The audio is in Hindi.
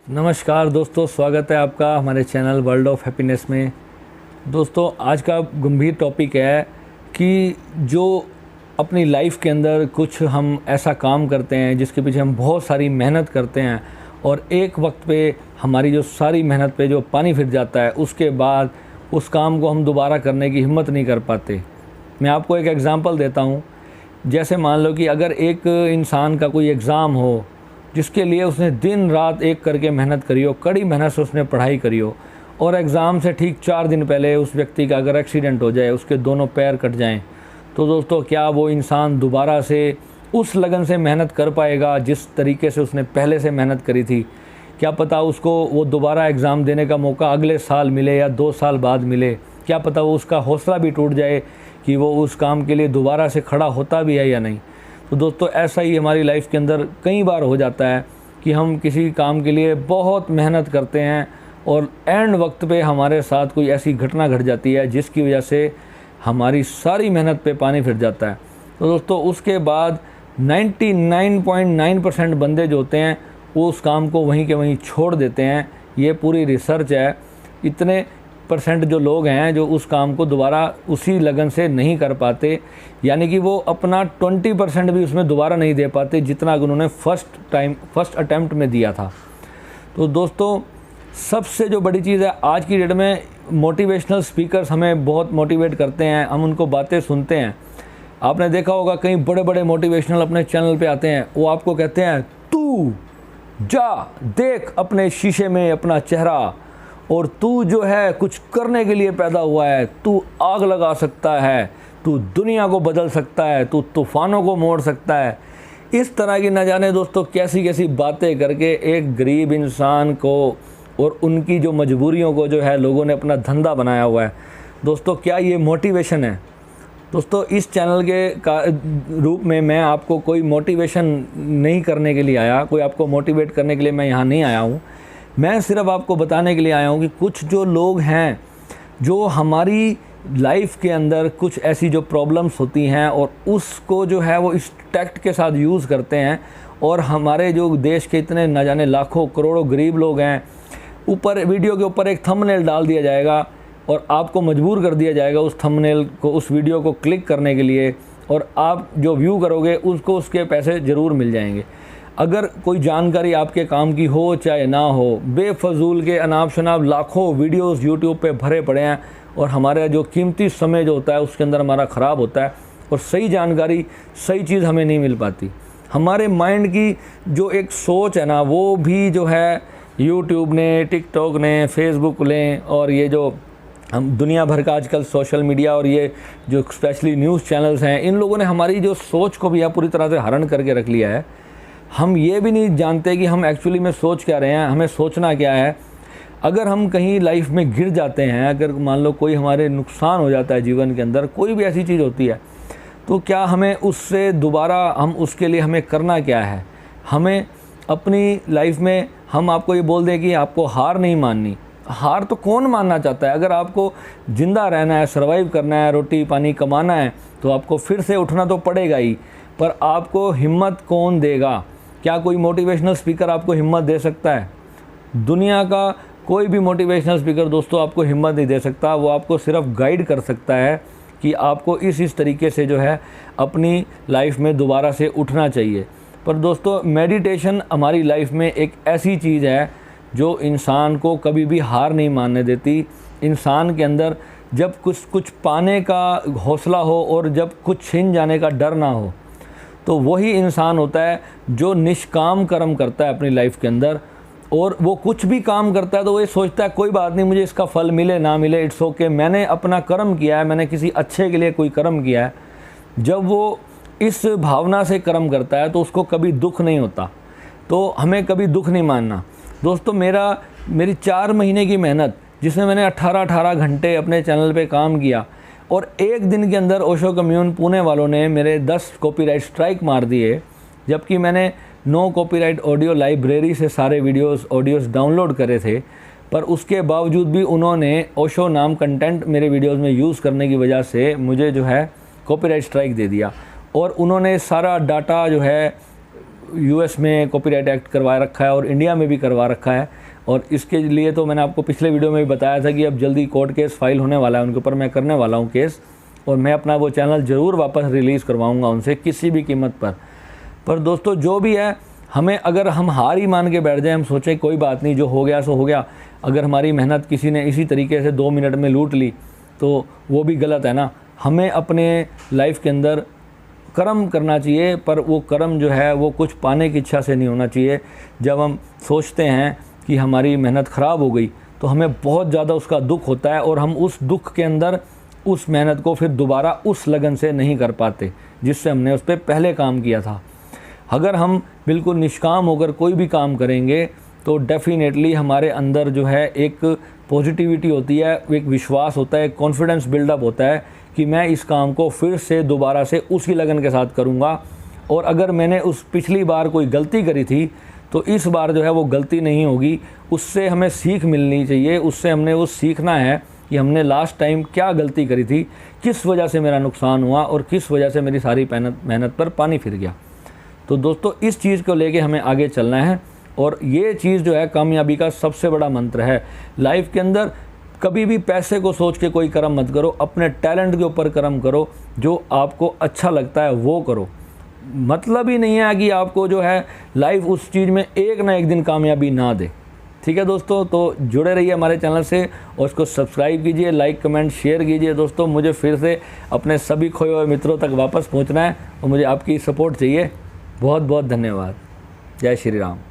नमस्कार दोस्तों, स्वागत है आपका हमारे चैनल वर्ल्ड ऑफ हैप्पीनेस में। दोस्तों, आज का गंभीर टॉपिक है कि जो अपनी लाइफ के अंदर कुछ हम ऐसा काम करते हैं जिसके पीछे हम बहुत सारी मेहनत करते हैं और एक वक्त पे हमारी जो सारी मेहनत पे जो पानी फिर जाता है, उसके बाद उस काम को हम दोबारा करने की हिम्मत नहीं कर पाते। मैं आपको एक एग्ज़ाम्पल देता हूँ। जैसे मान लो कि अगर एक इंसान का कोई एग्ज़ाम हो जिसके लिए उसने दिन रात एक करके मेहनत करी हो, कड़ी मेहनत से उसने पढ़ाई करी हो, और एग्ज़ाम से ठीक 4 दिन पहले उस व्यक्ति का अगर एक्सीडेंट हो जाए, उसके दोनों पैर कट जाएं, तो दोस्तों क्या वो इंसान दोबारा से उस लगन से मेहनत कर पाएगा जिस तरीके से उसने पहले से मेहनत करी थी? क्या पता उसको वो दोबारा एग्ज़ाम देने का मौका अगले साल मिले या 2 साल बाद मिले। क्या पता वो उसका हौसला भी टूट जाए कि वो उस काम के लिए दोबारा से खड़ा होता भी है या नहीं। तो दोस्तों, ऐसा ही हमारी लाइफ के अंदर कई बार हो जाता है कि हम किसी काम के लिए बहुत मेहनत करते हैं और एंड वक्त पे हमारे साथ कोई ऐसी घटना घट जाती है जिसकी वजह से हमारी सारी मेहनत पे पानी फिर जाता है। तो दोस्तों, उसके बाद 99.9% बंदे जो होते हैं वो उस काम को वहीं के वहीं छोड़ देते हैं। ये पूरी रिसर्च है। इतने % जो लोग हैं जो उस काम को दोबारा उसी लगन से नहीं कर पाते, यानी कि वो अपना 20% भी उसमें दोबारा नहीं दे पाते जितना उन्होंने फर्स्ट अटेम्प्ट में दिया था। तो दोस्तों, सबसे जो बड़ी चीज़ है आज की डेट में, मोटिवेशनल स्पीकर्स हमें बहुत मोटिवेट करते हैं, हम उनको बातें सुनते हैं। आपने देखा होगा कई बड़े बड़े मोटिवेशनल अपने चैनल पे आते हैं, वो आपको कहते हैं तू जा देख अपने शीशे में अपना चेहरा, और तू जो है कुछ करने के लिए पैदा हुआ है, तू आग लगा सकता है, तू दुनिया को बदल सकता है, तू तूफ़ानों को मोड़ सकता है। इस तरह की न जाने दोस्तों कैसी कैसी बातें करके एक गरीब इंसान को और उनकी जो मजबूरियों को जो है लोगों ने अपना धंधा बनाया हुआ है। दोस्तों, क्या ये मोटिवेशन है? दोस्तों, इस चैनल के रूप में मैं आपको कोई मोटिवेशन नहीं करने के लिए आया, कोई आपको मोटिवेट करने के लिए मैं यहाँ नहीं आया हूँ। मैं सिर्फ आपको बताने के लिए आया हूँ कि कुछ जो लोग हैं जो हमारी लाइफ के अंदर कुछ ऐसी जो प्रॉब्लम्स होती हैं और उसको जो है वो इस टैक्ट के साथ यूज़ करते हैं, और हमारे जो देश के इतने न जाने लाखों करोड़ों गरीब लोग हैं, ऊपर वीडियो के ऊपर एक थंबनेल डाल दिया जाएगा और आपको मजबूर कर दिया जाएगा उस थंबनेल को, उस वीडियो को क्लिक करने के लिए, और आप जो व्यू करोगे उसको उसके पैसे ज़रूर मिल जाएंगे। अगर कोई जानकारी आपके काम की हो चाहे ना हो, बेफजूल के अनाप शनाप लाखों वीडियोस यूट्यूब पे भरे पड़े हैं और हमारा जो कीमती समय जो होता है उसके अंदर हमारा ख़राब होता है, और सही जानकारी सही चीज़ हमें नहीं मिल पाती। हमारे माइंड की जो एक सोच है ना, वो भी जो है यूट्यूब ने, टिकटॉक ने, फेसबुक ने, और ये जो हम दुनिया भर का आजकल सोशल मीडिया और ये जो स्पेशली न्यूज़ चैनल्स हैं, इन लोगों ने हमारी जो सोच को भी पूरी तरह से हरण करके रख लिया है। हम ये भी नहीं जानते कि हम एक्चुअली में सोच क्या रहे हैं, हमें सोचना क्या है। अगर हम कहीं लाइफ में गिर जाते हैं, अगर मान लो कोई हमारे नुकसान हो जाता है जीवन के अंदर, कोई भी ऐसी चीज़ होती है, तो क्या हमें उससे दोबारा हम उसके लिए हमें करना क्या है? हमें अपनी लाइफ में हम आपको ये बोल दें कि आपको हार नहीं माननी। हार तो कौन मानना चाहता है? अगर आपको ज़िंदा रहना है, सर्वाइव करना है, रोटी पानी कमाना है, तो आपको फिर से उठना तो पड़ेगा ही, पर आपको हिम्मत कौन देगा? क्या कोई मोटिवेशनल स्पीकर आपको हिम्मत दे सकता है? दुनिया का कोई भी मोटिवेशनल स्पीकर दोस्तों आपको हिम्मत नहीं दे सकता। वो आपको सिर्फ गाइड कर सकता है कि आपको इस तरीके से जो है अपनी लाइफ में दोबारा से उठना चाहिए। पर दोस्तों, मेडिटेशन हमारी लाइफ में एक ऐसी चीज़ है जो इंसान को कभी भी हार नहीं मानने देती। इंसान के अंदर जब कुछ पाने का हौसला हो और जब कुछ छिन जाने का डर ना हो, तो वही इंसान होता है जो निष्काम कर्म करता है अपनी लाइफ के अंदर। और वो कुछ भी काम करता है तो वो ये सोचता है कोई बात नहीं, मुझे इसका फल मिले ना मिले, इट्स ओके, मैंने अपना कर्म किया है, मैंने किसी अच्छे के लिए कोई कर्म किया है। जब वो इस भावना से कर्म करता है तो उसको कभी दुख नहीं होता। तो हमें कभी दुख नहीं मानना। दोस्तों, मेरी 4 महीने की मेहनत, जिसमें मैंने 18 घंटे अपने चैनल पे काम किया, और एक दिन के अंदर ओशो कम्यून पुणे वालों ने मेरे 10 कॉपीराइट स्ट्राइक मार दिए, जबकि मैंने 9 कॉपीराइट ऑडियो लाइब्रेरी से सारे ऑडियोज़ डाउनलोड करे थे। पर उसके बावजूद भी उन्होंने ओशो नाम कंटेंट मेरे वीडियोज़ में यूज़ करने की वजह से मुझे जो है कॉपीराइट स्ट्राइक दे दिया, और उन्होंने सारा डाटा जो है यूएस में कॉपीराइट एक्ट करवा रखा है और इंडिया में भी करवा रखा है। और इसके लिए तो मैंने आपको पिछले वीडियो में भी बताया था कि अब जल्दी कोर्ट केस फाइल होने वाला है उनके ऊपर, मैं करने वाला हूँ केस, और मैं अपना वो चैनल ज़रूर वापस रिलीज़ करवाऊँगा उनसे किसी भी कीमत पर दोस्तों जो भी है, हमें अगर हम हार ही मान के बैठ जाएं, हम सोचें कोई बात नहीं, जो हो गया सो हो गया, अगर हमारी मेहनत किसी ने इसी तरीके से 2 मिनट में लूट ली तो वो भी गलत है ना। हमें अपने लाइफ के अंदर कर्म करना चाहिए, पर वो कर्म जो है वो कुछ पाने की इच्छा से नहीं होना चाहिए। जब हम सोचते हैं कि हमारी मेहनत ख़राब हो गई तो हमें बहुत ज़्यादा उसका दुख होता है, और हम उस दुख के अंदर उस मेहनत को फिर दोबारा उस लगन से नहीं कर पाते जिससे हमने उस पर पहले काम किया था। अगर हम बिल्कुल निष्काम होकर कोई भी काम करेंगे तो डेफिनेटली हमारे अंदर जो है एक पॉजिटिविटी होती है, एक विश्वास होता है, एक कॉन्फिडेंस बिल्डअप होता है कि मैं इस काम को फिर से दोबारा से उसी लगन के साथ करूँगा। और अगर मैंने उस पिछली बार कोई गलती करी थी तो इस बार जो है वो गलती नहीं होगी, उससे हमें सीख मिलनी चाहिए, उससे हमने वो सीखना है कि हमने लास्ट टाइम क्या गलती करी थी, किस वजह से मेरा नुकसान हुआ और किस वजह से मेरी सारी मेहनत पर पानी फिर गया। तो दोस्तों इस चीज़ को लेके हमें आगे चलना है, और ये चीज़ जो है कामयाबी का सबसे बड़ा मंत्र है लाइफ के अंदर। कभी भी पैसे को सोच के कोई कर्म मत करो, अपने टैलेंट के ऊपर कर्म करो, जो आपको अच्छा लगता है वो करो। मतलब ही नहीं है कि आपको जो है लाइफ उस चीज़ में एक ना एक दिन कामयाबी ना दे। ठीक है दोस्तों, तो जुड़े रहिए हमारे चैनल से और उसको सब्सक्राइब कीजिए, लाइक कमेंट शेयर कीजिए। दोस्तों मुझे फिर से अपने सभी खोए हुए मित्रों तक वापस पहुंचना है और मुझे आपकी सपोर्ट चाहिए। बहुत बहुत धन्यवाद। जय श्री राम।